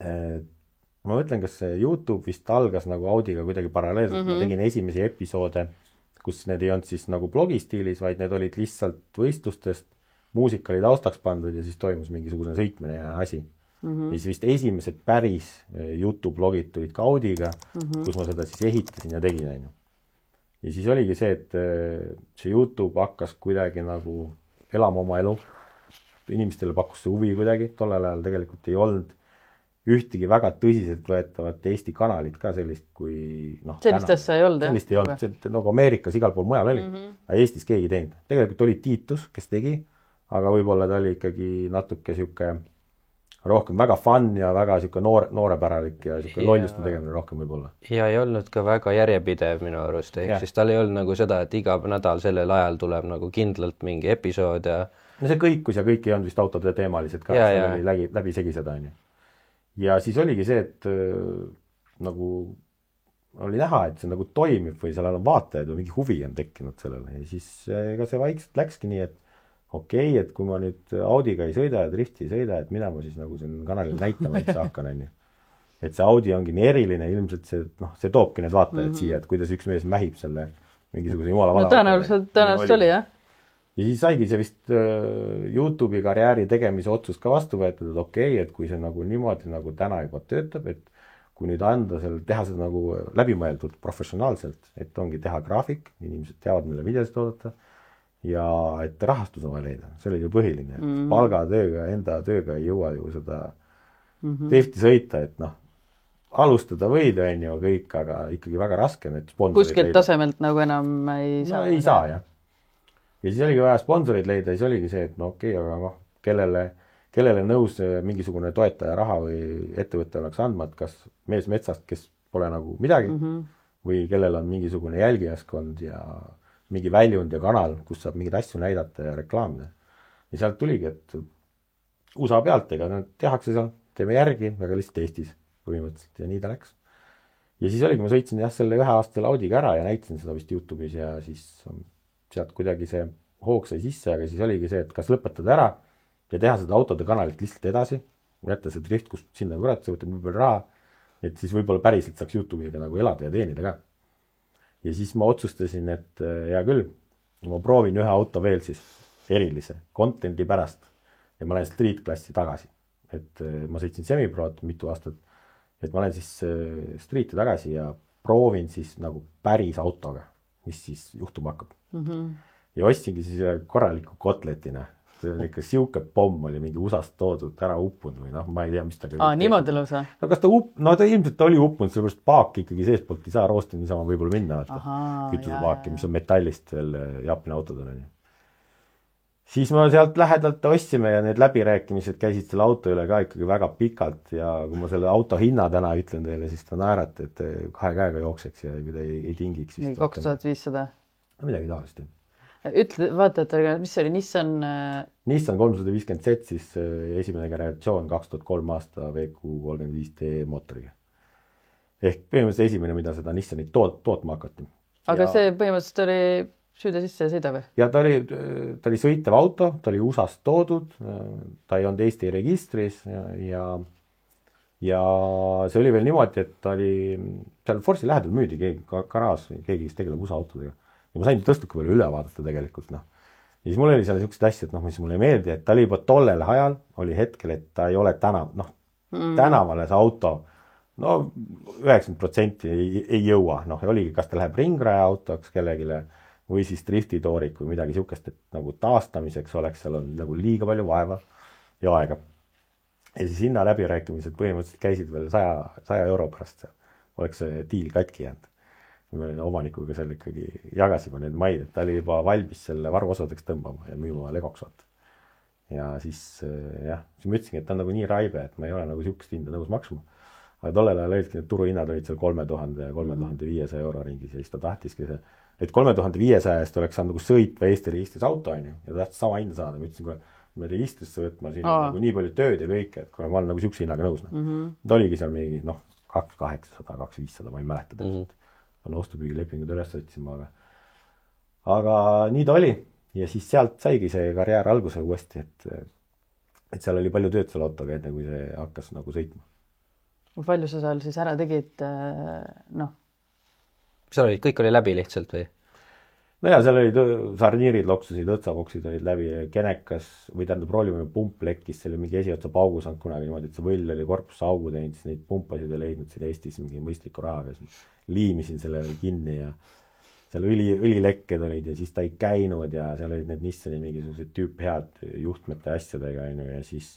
ma mõtlen, kas YouTube vist algas nagu Audiga kuidagi paralleelselt, ma tegin esimesi episoode, kus need ei olnud siis nagu blogistiilis, vaid need olid lihtsalt võistlustest, muusika oli taustaks pandud ja siis toimus mingisugune sõitmine ja asi. Ja siis vist esimesed päris YouTube-blogid tulid ka Audiga, kus ma seda siis ehitasin ja tegin. Ja siis oligi see, et see YouTube hakkas kuidagi nagu elama oma elu. Inimestele pakkus see huvi kuidagi, tollel ajal tegelikult ei olnud ühtegi väga tõsiselt võetavat Eesti kanalit ka sellist, kui sellist asja ei olnud, sellist ei olnud, nagu Ameerikas igal pool mujal oli, aga Eestis keegi teinud. Tegelikult oli Tiitus, kes tegi, aga võib-olla ta oli ikkagi natuke siuke rohkem väga fun ja väga siuke noorepäralik ja siuke lolluste tegemine rohkem võib-olla. Ja ei olnud ka väga järjepidev minu arust, ehk siis tal ei olnud nagu seda, et iga nädal sellel ajal tuleb nagu kindlalt mingi episood ja no see kõikus ja kõik ei olnud vist autode teemalised ka, oli läbi segi seda. Ja siis oligi see, et nagu oli näha, et see nagu toimib või seal on vaatajaid või mingi huvi on tekkinud sellele ja siis ega see vaikselt läkski nii, et okei, et kui ma nüüd Audiga ei sõida ja drifti ei sõida, et mida ma siis nagu siin kanalil näitama üldse hakkan, on ju. Et see Audi ongi nii eriline, ilmselt see, noh, see toobki need vaatajad siia, et kuidas üks mees mähib selle mingisuguse jumala vana. No tõenäoliselt oli, jah. Ja siis saigi see vist YouTube'i karjääri tegemise otsus ka vastu võetud, et okei, et kui see nagu niimoodi nagu täna juba töötab, et kui nüüd anda selle, teha seda nagu läbimõeldud professionaalselt, et ongi teha graafik, inimesed teavad, mille videosid oodata ja et rahastus on vaja leida, see oli ju põhiline, et palgatööga, enda tööga ei jõua ju seda drifti sõita, et noh, alustada võid, on ju kõik, aga ikkagi väga raske need sponsorid kuskilt leida. Tasemelt nagu enam ei saa. No ei saa, jah. Ja siis oligi vaja sponsorid leida, siis oligi see, et no okei, aga noh, kellele nõus mingisugune toetaja raha või ettevõtte oleks andma, et kas mees metsast, kes pole nagu midagi, või kellel on mingisugune jälgijaskond ja mingi väljund ja kanal, kus saab mingeid asju näidata ja reklaamida. Ja sealt tuligi, et USA pealt, ega tehakse seal, teeme järgi, väga lihtsalt Eestis põhimõtteliselt ja nii ta läks. Ja siis oligi, ma sõitsin jah selle 1 aastal Audiga ära ja näitasin seda vist YouTube'is ja siis sealt kuidagi see hoog sai sisse, aga siis oligi see, et kas lõpetada ära ja teha seda autode kanalit lihtsalt edasi, jätta see drift, kus sinna kurat, see võtab nii palju raha, et siis võib-olla päriselt saaks YouTube'iga nagu elada ja teenida ka. Ja siis ma otsustasin, et hea küll, ma proovin 1 auto veel siis erilise content'i pärast ja ma lähen street klassi tagasi. Et ma sõitsin semiprot mitu aastat, et ma lähen siis street'i tagasi ja proovin siis nagu päris autoga, mis siis juhtuma hakkab. Ja ostsingi siis korraliku kotletina. See on ikka siuke pomm oli mingi USAst toodud, ära uppunud või noh, ma ei tea, mis ta niimoodi lõusa? No kas ta ilmselt oli uppunud, sellepärast paak ikkagi seespoolt ei saa roosti niisama võib-olla minna. Kütusepaaki, mis on metallist veel Jaapani autodel on ju. Siis ma sealt lähedalt ostsime ja need läbirääkimised käisid selle auto üle ka ikkagi väga pikalt ja kui ma selle auto hinna täna ütlen teile, siis ta naerati, et 2 käega jookseks ja ei tingiks. 2500? Midagi taolist. Ütle, vaatajatele, mis oli Nissan 350Z, siis esimene generatsioon 2003 aasta VQ35T mootoriga. Ehk põhimõtteliselt esimene, mida seda Nissanit tootma hakati. Aga see põhimõtteliselt oli süüda sisse ja sõida või? Ja ta oli sõitev auto, ta oli USAst toodud, ta ei olnud Eesti registris ja see oli veel niimoodi, et ta oli seal Force'i lähedal müüdi keegi garaaž, keegi, kes tegeleb USA autodega. Ja ma sain tõstuka veel üle vaadata tegelikult. No. Ja siis mul oli seal niisugused asjad, mis mulle ei meeldi, et ta oli juba tollel ajal, oli hetkel, et ta ei ole tänavale see auto, no 90% ei jõua. Noh, oligi, kas ta läheb ringraja autoks kellegile või siis driftitoorik või midagi niisugust, et nagu taastamiseks oleks seal on nagu liiga palju vaeva ja aega. Ja siis hinna läbirääkimised põhimõtteliselt käisid veel 100 euro pärast. Oleks see diil katki jäänud. Me omanikuga seal ikkagi jagasime need maid, et ta oli juba valmis selle varuosadeks tõmbama ja müüma legoks vaata. Ja siis siis ma ütlesin, et ta on nagu nii raibe, et ma ei ole nagu niisugust hinda nõus maksma. Aga tollel ajal olidki need turuhinnad olid seal 3000 ja 3500 euro ringis ja siis ta tahtiski see, et 3500 oleks saanud nagu sõitva Eesti registris auto on ju, ja ta tahtis sama hinda saada. Ma ütlesin, kui me registrisse võtma siin nagu nii palju tööd ja kõike, et kui ma olen nagu niisuguse hinnaga nõus. Ta oligi seal mingi 2800, 2500, ma ei mäleta täpselt. Ostupüügilepingud üles otsima, aga nii ta oli ja siis sealt saigi see karjäär alguse uuesti, et seal oli palju tööd selle autoga, enne kui see hakkas nagu sõitma. Palju sa seal siis ära tegid, Seal oli, kõik oli läbi lihtsalt või? No ja seal olid sarniirid, loksusid, õtsaboksid olid läbi, kenekas või tähendab roolivõime pump lekkis, seal oli mingi esiotsa paugu saanud kunagi niimoodi, et see võll oli korpusse augu teinud, siis neid pumpasid ja leidnud siin Eestis mingi mõistliku rahaga, liimisin selle kinni ja seal õlilekked olid ja siis ta ei käinud ja seal olid need Nissani mingisugused tüüphead juhtmete asjadega ja siis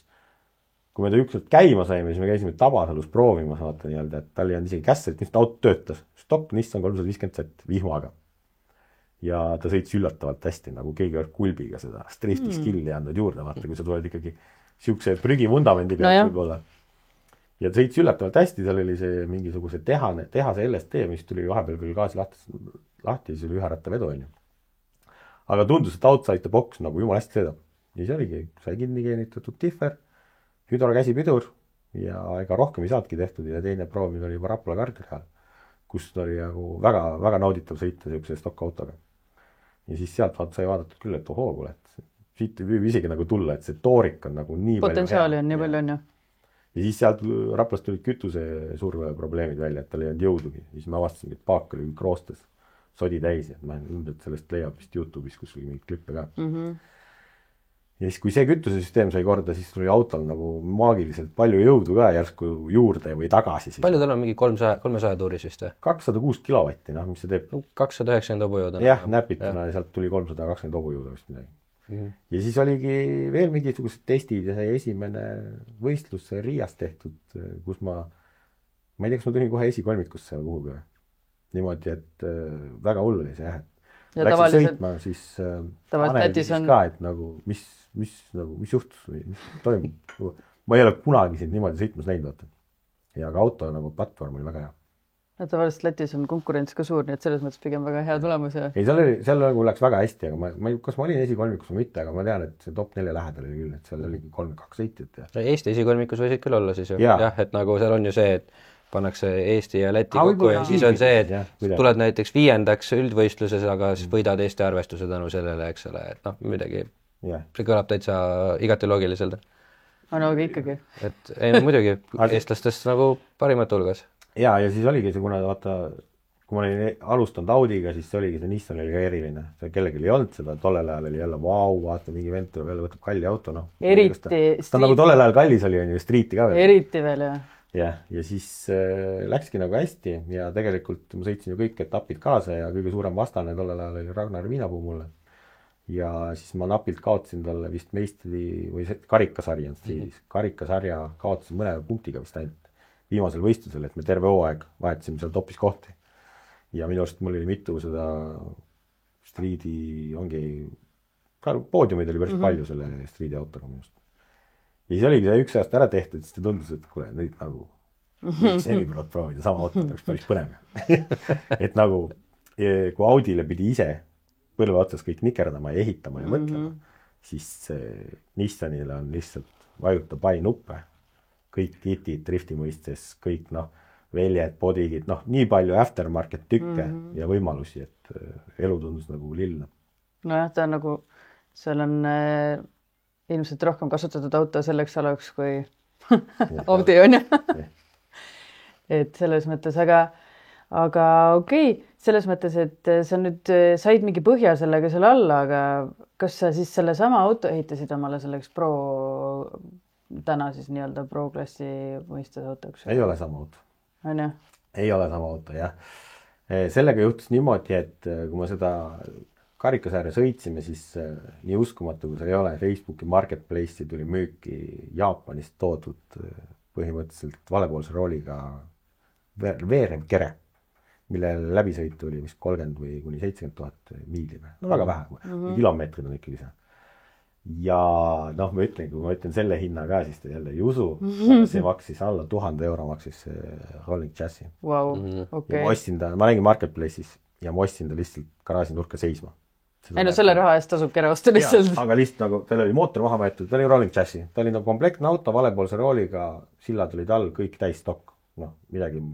kui me ta ükskord käima saime, siis me käisime Tabasalus proovimas vaata nii-öelda, et tal ei olnud isegi kässelt, mis auto töötas. Stock Nissan 350Z vihmaga. Ja ta sõits üllatavalt hästi, nagu keegi oleks kulbiga seda drifti skilli andnud juurde, vaata, kui sa tuled ikkagi siukse prügi vundamendi pealt võib-olla. Ja ta sõits üllatavalt hästi, seal oli see mingisuguse tehase LSD, mis tuli vahepeal küll gaasi lahti, siis oli 1 ratta vedu, on ju. Aga tundus, et outside the box nagu jumal hästi sõidab. Ja siis oligi, sai kinni geenitatud differ, hüdrokäsipidur ja ega rohkem ei saadki tehtud ja teine proovimine oli juba Rapla Kardjal, kus oli nagu väga, väga nauditav sõita niisuguse stokkautoga. Ja siis sealt sai vaadatud küll, et ohoo, kuule, et siit võib isegi nagu tulla, et see toorik on nagu nii potentsiaali on nii palju, on ju. Ja siis sealt Raplast tulid kütusesurve probleemid välja, et tal ei olnud jõudugi. Siis me avastasin, et paak oli kroostes sodi täis, et ma et sellest leiab vist YouTube'is kuskil mingit klippe ka. Ja siis, kui see kütusesüsteem sai korda, siis tuli autol nagu maagiliselt palju jõudu ka järsku juurde või tagasi. Siis. Palju tal on mingi 300 tuuris vist? 206 kilovatti, mis see teeb? 290 hobujõuda. Jah, näpituna ja sealt tuli 320 hobujõuda vist midagi. Ja siis oligi veel mingisugused testid ja see esimene võistlus sai Riias tehtud, kus ma ei tea, kas ma tulin kohe esikolmikusse kuhugi. Niimoodi, et väga hull oli see jah. Ja läksin sõitma, siis Lätis on ka, et nagu, mis juhtus või mis toimub. Ma ei ole kunagi sind niimoodi sõitmas näinud. Ja ka auto nagu platvorm oli väga hea. Ja tavaliselt Lätis on konkurents ka suur, nii et selles mõttes pigem väga hea tulemus. Ja... Ei, seal nagu läks väga hästi, aga kas ma olin esikolmikus või mitte, aga ma tean, et see top 4 lähedal oli küll, et seal oli 3-2 sõitjat. Ja... Eesti esikolmikus võisid küll olla siis ju. Jah, et nagu seal on ju see, et pannakse Eesti ja Läti kokku ja siis on see, et tuled näiteks 5. üldvõistluses, aga siis võidad Eesti arvestuse tänu sellele, eks ole, et noh, midagi, see kõlab täitsa igati loogiliselt. No aga ikkagi. Et ei, muidugi eestlastest nagu parimat hulgas. Ja siis oligi see, kuna vaata, kui ma olin alustanud Audiga, siis oligi see Nissan oli ka eriline. Kellelgi ei olnud seda, tollel ajal oli jälle vau, vaata mingi vend tuleb jälle võtab kalli auto, noh. Eriti. Ta nagu tollel ajal kallis oli ju streeti ka veel. Eriti veel, jah. Ja siis läkski nagu hästi ja tegelikult ma sõitsin ju kõik etapid kaasa ja kõige suurem vastane tollel ajal oli Ragnar Viinapuu mulle. Ja siis ma napilt kaotasin talle vist meistri või karikasarja stiilis. Karikasarja kaotasin mõne punktiga vist ainult viimasel võistlusel, et me terve hooaeg vahetasime seal topis kohti. Ja minu arust mul oli mitu seda striidi, ongi, poodiumid oli päris palju selle striidi autoga minust. Ja siis oligi see üks aasta ära tehtud, siis ta tundus, et kuule, nüüd nagu semiprot proovida, sama auto oleks päris põnev. Et nagu, kui Audile pidi ise põlve otsas kõik nikerdama ja ehitama ja mõtlema, siis Nissanile on lihtsalt vajuta nuppe, kõik kitid drifti mõistes, kõik väljed, bodigid, nii palju aftermarket tükke ja võimalusi, et elu tundus nagu lillna. Nojah, ta on nagu, seal on ilmselt rohkem kasutatud auto selleks alaks kui Audi on ju. Et selles mõttes, aga okei, selles mõttes, et sa nüüd said mingi põhja sellega selle alla, aga kas sa siis selle sama auto ehitasid omale selleks täna siis nii-öelda pro-klassi mõistes autoks? Ei ole sama auto. On ju? Ei ole sama auto, jah. Sellega juhtus niimoodi, et kui ma seda karikasarja sõitsime, siis nii uskumatu, kui see ei ole, Facebooki marketplace'i tuli müüki Jaapanist toodud põhimõtteliselt valepoolse rooliga veerev kere, mille läbisõit oli vist 30 või kuni 70 000 miili. No väga vähe, kilomeetrid on ikkagi see. Ja ma ütlen, kui ma ütlen selle hinna ka, siis te jälle ei usu, see maksis alla 1000 euro maksis Rolling Chassis. Wow, okay. Ma nägin marketplace'is ja ma ostsin ta lihtsalt garaaži nurka seisma. Ei no selle raha eest tasub kere osta lihtsalt. Aga lihtsalt nagu, tal oli mootor maha võetud, ta oli Rolling Chassis. Ta oli nagu komplektne auto, valepoolse rooliga, sillad olid all, kõik täis stokk. Midagi.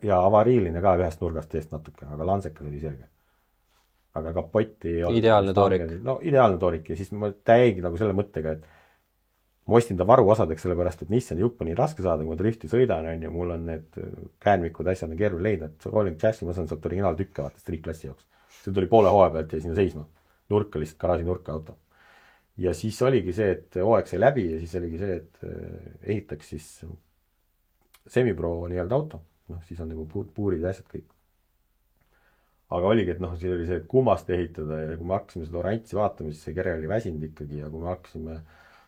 Ja avariiline ka ühest nurgast eest natuke, aga lansekas oli selge. Aga kapotti ei olnud. Ideaalne toorik. Ideaalne toorik ja siis ma täiegi nagu selle mõttega, et ma ostin ta varuosadeks sellepärast, et Nissan jupp on nii raske saada, kui ma drifti sõidan, ja mul on need käänmikud, asjad on keeruline leida, et Rolling Chassis, ma saan sealt originaaltükke vaata striikklassi jaoks. See tuli poole hooaja pealt ja sinna seisma. Nurka lihtsalt, garaaži nurka auto. Ja siis oligi see, et hooaeg sai läbi ja siis oligi see, et ehitaks siis semipro nii-öelda auto. Siis on nagu puurid ja asjad kõik. Aga oligi, et siin oli see, et kummast ehitada ja kui me hakkasime seda orantsi vaatama, siis see kere oli väsinud ikkagi ja kui me hakkasime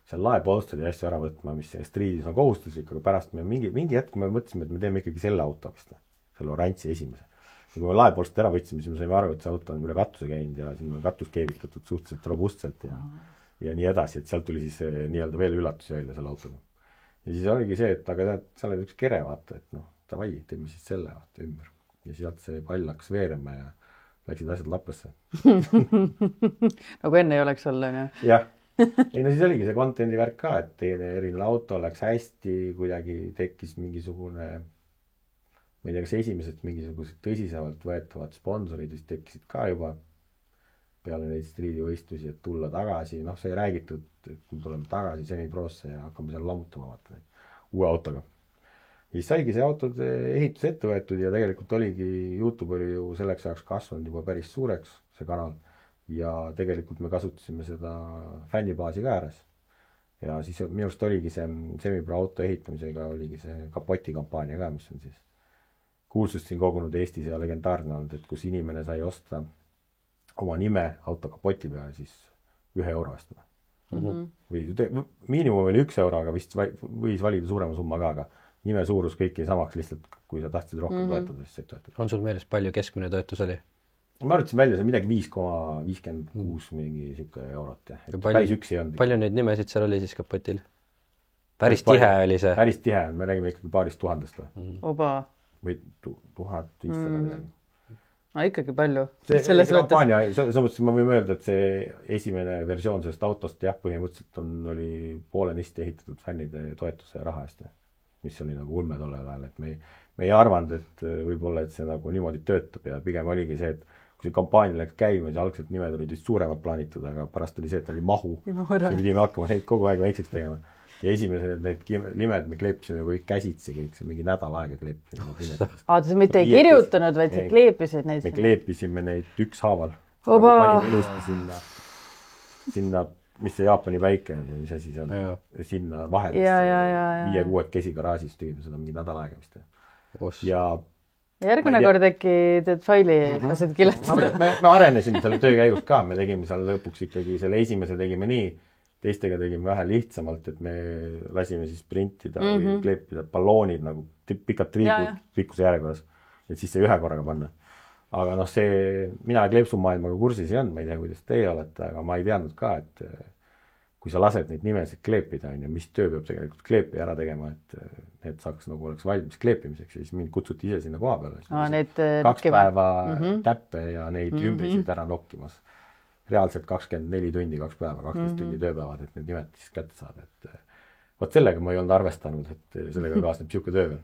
seal laepolstrid ja asju ära võtma, mis striidis on kohustuslik, aga pärast me mingi hetk me mõtlesime, et me teeme ikkagi selle auto vist, selle orantsi esimese. Ja kui me laepolstrid ära võtsime, siis me saime aru, et see auto on üle katuse käinud ja siin on katus keevitatud suhteliselt robustselt ja nii edasi, et sealt tuli siis nii-öelda veel üllatus välja selle autoga. Ja siis oligi see, et aga seal on üks kere vaata, et davai, teeme siis selle vaata ümber. Ja sealt see pall hakkas veerema ja läksid asjad lappesse. Nagu enne ei oleks olla, jah, ei no siis oligi see content'i värk ka, et eriline auto läks hästi, kuidagi tekkis mingisugune, ma ei tea, kas esimesed mingisugused tõsisemalt võetavad sponsorid vist tekkisid ka juba peale neid striidivõistlusi, et tulla tagasi, noh, sai räägitud, et me tuleme tagasi Semi-Prosse ja hakkame seal lammutama vaata uue autoga. Siis saigi see autode ehitus ette võetud ja tegelikult oligi, YouTube oli ju selleks ajaks kasvanud juba päris suureks, see kanal, ja tegelikult me kasutasime seda fännibaasi ka ääres. Ja siis minu arust oligi see Semi-Pro auto ehitamisega oligi see kapoti kampaania ka, mis on siis kuulsust siin kogunud Eestis ja legendaarne olnud, et kus inimene sai osta oma nime auto kapoti peale siis 1 euro eest. Või miinimum oli 1 euro, aga vist võis valida suurema summa ka, aga nime suurus kõik ei samaks lihtsalt, kui sa tahtsid rohkem toetada, siis said toetada. On sul meeles, palju keskmine toetus oli? Ma arvutasin välja, see midagi 5,56 mingi siuke eurot. Päris üksi on. Palju neid nimesid seal oli siis kapotil? Päris tihe oli see? Päris tihe, me räägime ikkagi paarist tuhandest või? Oba. Või 1500 midagi. No ikkagi palju. See kampaania, selles mõttes ma võin öelda, et see esimene versioon sellest autost jah, põhimõtteliselt oli poolenisti ehitatud fännide toetuse raha eest, mis oli nagu ulme tollel ajal, et me ei arvanud, et võib-olla, et see nagu niimoodi töötab ja pigem oligi see, et kui see kampaania läks käima, siis algselt nimed olid vist suuremad plaanitud, aga pärast oli see, et oli mahu. Me pidime hakkama neid kogu aeg väikseks tegema. Ja esimesed need nimed me kleepisime kõik käsitsi, kõik see mingi nädal aega kleepisime. Sa mitte ei kirjutanud, vaid sa kleepisid neid? Me kleepisime neid ükshaaval. Oba! Sinna, mis see Jaapani päike on, mis asi see on, sinna vahel. 5-6 kesi garaažis tegime seda mingi nädal aega vist. Ja järgmine kord äkki teed faili, lased kiletada. Me arenesime selle töö käigus ka, me tegime seal lõpuks ikkagi selle esimese tegime nii, teistega tegime vähe lihtsamalt, et me lasime siis printida või kleepida balloonid nagu pikad triigud pikkuse järjekorras, et siis see 1 korraga panna. Aga noh, see, mina kleepsumaailmaga kursis ei olnud, ma ei tea, kuidas teie olete, aga ma ei teadnud ka, et kui sa lased neid nimesid kleepida, mis töö peab tegelikult kleepi ära tegema, et need saaks nagu oleks valmis kleepimiseks ja siis mind kutsuti ise sinna koha peale. 2 päeva täppe ja neid ümbrisid ära nokkimas. Reaalselt 24 tundi, 2 päeva, 12 tundi tööpäevad, et need nimed siis kätte saada. Võt sellega ma ei olnud arvestanud, et sellega kaasneb siuke töö veel.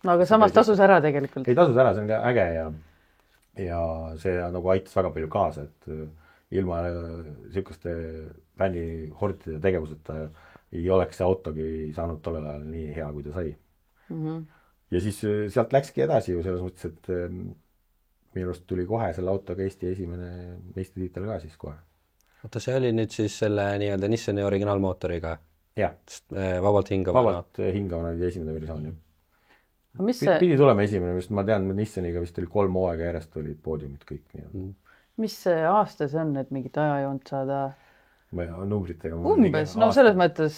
No aga samas tasus ära tegelikult. Ei tasus ära, see on äge ja see nagu aitas väga palju kaasa, et ilma siukaste fännihordide tegevuseta ei oleks see autogi saanud tollel ajal nii hea, kui ta sai. Ja siis sealt läkski edasi ju selles mõttes, et minu arust tuli kohe selle autoga Eesti esimene meistritiitel ka siis kohe. Oota, see oli nüüd siis selle nii-öelda Nissani originaalmootoriga? Jah. Vabalt hingavana? Vabalt hingavana oli esimene versioon. Pidi tulema esimene, sest ma tean, Nissaniga vist oli 3 hooaega järjest olid poodiumid kõik. Mis aasta see on, et mingit ajajoont saada? Numbritega. Umbes, no selles mõttes.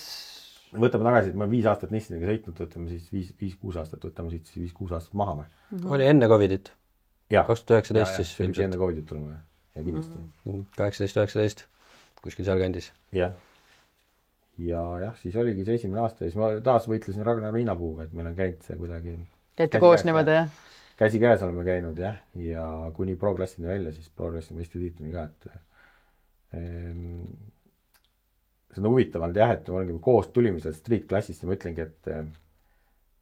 Võtame tagasi, et ma 5 aastat Nissaniga sõitnud, võtame siis 5-6 aastat, võtame siit 5-6 aastat maha või? Oli enne Covidit? 2019 siis ilmselt. Enne Covidit tulema ja kindlasti. 18-19, kuskil seal kandis. Ja siis oligi see esimene aasta ja siis ma taas võitlesin Ragnar Viinapuuga, et meil on käinud see kuidagi. Käite koos niimoodi, jah? Käsi käes oleme käinud, jah, ja kuni pro-klassini välja, siis pro-klassini meistritiitlini ka, et see on huvitav olnud jah, et me olengi koos tulime sellest street-klassist ja ma ütlengi, et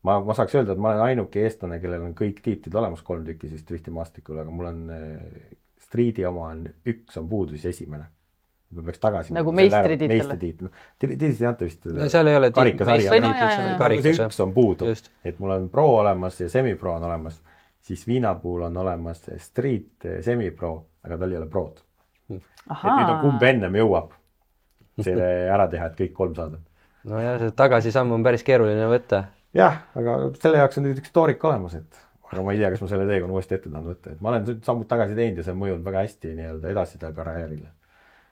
ma saaks öelda, et ma olen ainuke eestlane, kellel on kõik tiitlid olemas 3 tükki siis driftimaastikul, aga mul on streeti oma on 1 on puudu siis esimene. Ma peaks tagasi. Nagu meistritiitel. Tiitlis ei anta vist seal ei ole karikasarja. See 1 on puudu. Et mul on pro olemas ja semi-pro on olemas. Siis Viinapuul on olemas street semi-pro, aga tal ei ole prod. Et nüüd on kumb ennem jõuab selle ära teha, et kõik 3 saada. No jah, see tagasisamm on päris keeruline võtta. Jah, aga selle jaoks on nüüd üks toorik olemas, et aga ma ei tea, kas ma selle teekonna uuesti ette tahan võtta. Et ma olen sammud tagasi teinud ja see on mõjunud väga hästi nii-öelda edasi ta karjäärile.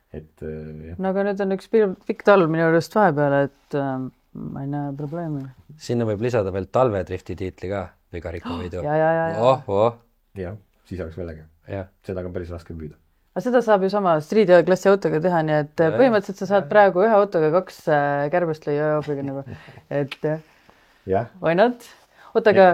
No aga nüüd on üks pikk talv minu juurest vahepeal, et ma ei näe probleemi. Sinna võib lisada veel talvedrifti tiitli ka või karikavõidu. Ja, siis oleks veel äge. Seda on päris raske püüda. Aga seda saab ju sama street- ja klassi autoga teha, nii et põhimõtteliselt sa saad praegu 1 autoga 2 kärbest lõia joobiga nagu. Et why not? Oota, aga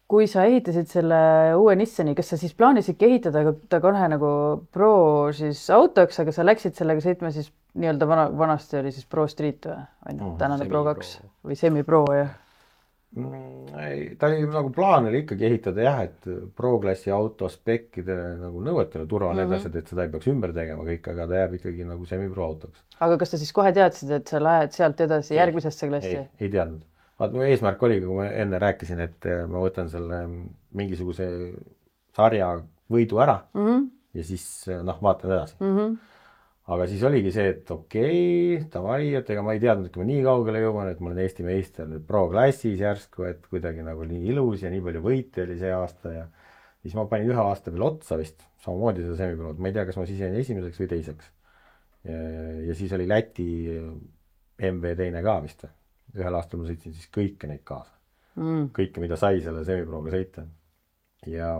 kui sa ehitasid selle uue Nissani, kas sa siis plaanisidki ehitada ta kohe nagu Pro siis autoks, aga sa läksid sellega sõitma siis nii-öelda vanasti oli siis Pro Street või? Tänane Pro 2 või Semi-Pro, jah? Ta oli nagu plaan oli ikkagi ehitada jah, et Pro-klassi auto spekkide nagu nõuetele turvane edasi, et seda ei peaks ümber tegema kõik, aga ta jääb ikkagi nagu Semi-Pro autoks. Aga kas sa siis kohe teadsid, et sa lähed sealt edasi järgmisesse klassi? Ei teadnud. Vaat mu eesmärk oli, kui ma enne rääkisin, et ma võtan selle mingisuguse sarja võidu ära ja siis vaatan edasi. Aga siis oligi see, et okei, davai, et ega ma ei teadnud, et kui ma nii kaugele jõuan, et ma olen Eesti meister nüüd Pro-klassis järsku, et kuidagi nagu nii ilus ja nii palju võite oli see aasta ja siis ma panin 1 aasta veel otsa vist, samamoodi seda Semi-Prod, ma ei tea, kas ma siis jäin esimeseks või teiseks. Ja siis oli Läti MV teine ka vist. 1 aastal ma sõitsin siis kõike neid kaasa. Kõike, mida sai selle Semi-Proga sõita. Ja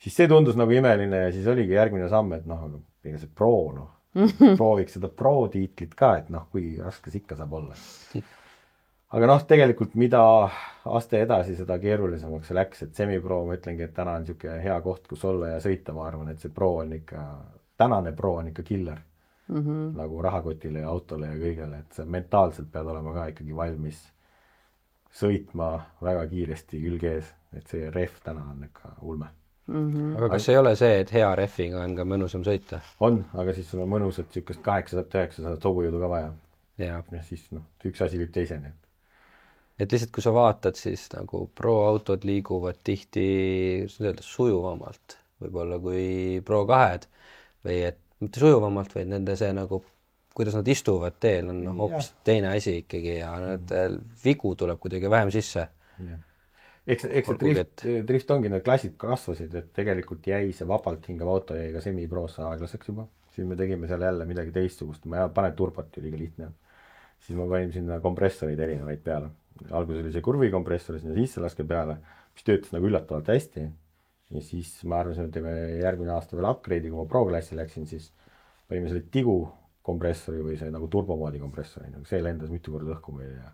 siis see tundus nagu imeline ja siis oligi järgmine samm, et ega see Pro, prooviks seda Pro-tiitlit ka, et kui raske see ikka saab olla. Aga tegelikult mida aste edasi, seda keerulisemaks see läks, et Semi-Pro, ma ütlengi, et täna on niisugune hea koht, kus olla ja sõita, ma arvan, et see Pro on ikka, tänane Pro on ikka killer. Nagu rahakotile ja autole ja kõigele, et sa mentaalselt pead olema ka ikkagi valmis sõitma väga kiiresti külgees, et see ref täna on ikka ulme. Aga kas ei ole see, et hea refiga on ka mõnusam sõita? On, aga siis sul on mõnusat 800-900 hobujõudu ka vaja. Ja siis üks asi viib teiseni. Et lihtsalt kui sa vaatad, siis nagu Pro-autod liiguvad tihti sujuvamalt, võib-olla kui Pro-2-d või et mitte sujuvamalt, vaid nende see nagu, kuidas nad istuvad teel, on hoopis teine asi ikkagi ja vigu tuleb kuidagi vähem sisse. Eks drift ongi, need klassid kasvasid, et tegelikult jäi see vabalt hingav auto jäi ka Semi-Prossa aeglaseks juba. Siis me tegime seal jälle midagi teistsugust, ma panen turbot ju liiga lihtne. Siis ma panin sinna kompressorid erinevaid peale. Alguses oli see kurvikompressor sinna sisse laske peale, mis töötas nagu üllatavalt hästi. Ja siis ma arvasin, et teeme järgmine aasta veel upgrade'i, kui ma Pro-klassi läksin, siis panime selle tigu kompressori või see nagu turbomoodi kompressori. See lendas mitu korda õhku meil ja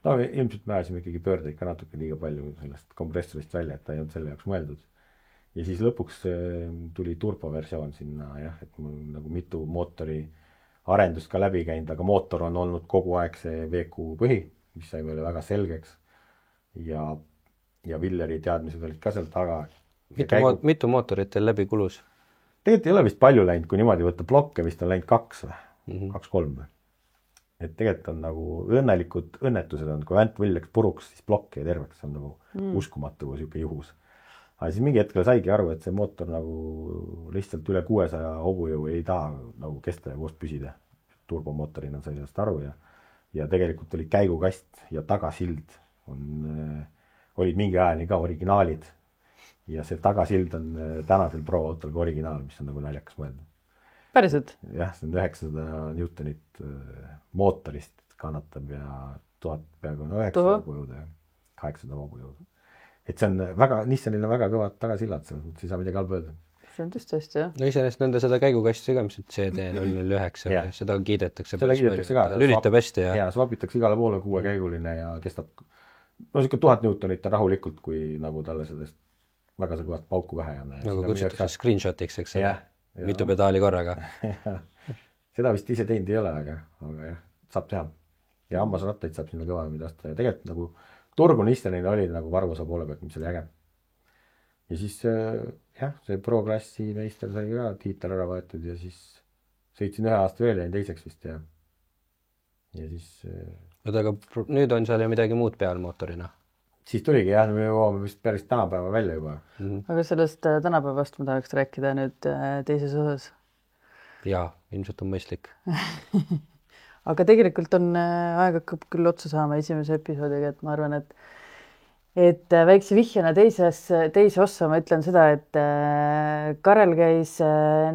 ilmselt me ajasime ikkagi pöördeid ka natuke liiga palju sellest kompressorist välja, et ta ei olnud selle jaoks mõeldud. Ja siis lõpuks tuli turboversioon sinna, et mul nagu mitu mootori arendust ka läbi käinud, aga mootor on olnud kogu aeg see VQ põhi, mis sai meile väga selgeks. Ja Villeri teadmised olid ka seal taga. Mitu mootorit teil läbi kulus? Tegelikult ei ole vist palju läinud, kui niimoodi võtta blokke, vist on läinud 2 või 2-3 või. Et tegelikult on nagu õnnelikud õnnetused on, kui väntvõll läks puruks, siis blokk jäi terveks, see on nagu uskumatu kui siuke juhus. Aga siis mingi hetkel saigi aru, et see mootor nagu lihtsalt üle 600 hobujõu ei taha nagu kesta ja koos püsida. Turbomootorina sai sellest aru ja tegelikult oli käigukast ja tagasild olid mingi ajani ka originaalid ja see tagasild on tänasel Pro-autol ka originaal, mis on nagu naljakas mõelda. Päriselt? Jah, see on 900 Newtonit mootorist kannatab ja 1000 peaaegu 900 hobujõudu ja 800 hobujõudu. Et see on väga, Nissanil on väga kõvad tagasillad, see ei saa midagi halba öelda. See on tõesti, jah. No iseenesest nende seda käigukasti ka, mis on CD009, seda kiidetakse. Seda kiidetakse ka. Lülitab hästi. Ja swapitakse igale poole 6-käiguline ja kestab, siuke 1000 Newtonit on rahulikult, kui nagu talle sellest väga see kõvat pauku vähe on. Nagu kutsutakse screenshotiks, eks ole. Mitu pedaali korraga. Seda vist ise teinud ei ole, aga jah, saab teha. Ja hammasrattaid saab sinna kõvemini lasta ja tegelikult nagu turgu Nissanil oli nagu varvusa poole pealt, mis oli äge. Ja siis see Pro-klassi meister sai ka tiitel ära võetud ja siis sõitsin 1 aasta veel ja teiseks vist ja siis aga nüüd on seal ju midagi muud peal mootorina. Siis tuligi jah, me jõuame vist päris tänapäeva välja juba. Aga sellest tänapäevast ma tahaks rääkida nüüd teises osas. Jaa, ilmselt on mõistlik. Aga tegelikult on aeg hakkab küll otsa saama esimese episoodiga, et ma arvan, et väikse vihjana teise ossa ma ütlen seda, et Karel käis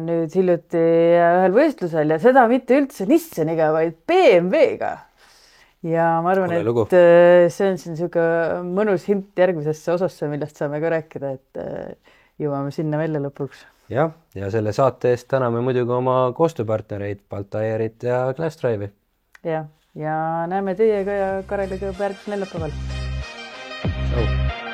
nüüd hiljuti ühel võistlusel ja seda mitte üldse Nissaniga, vaid BMW-ga. Ja ma arvan, et see on siin siuke mõnus hint järgmisesse osasse, millest saame ka rääkida, et jõuame sinna välja lõpuks. Ja selle saate eest täname muidugi oma koostööpartnereid, Baltairit ja Glass Drive'i. Ja näeme teiega ja Kareliga järgmisel neljapäeval. Tšau.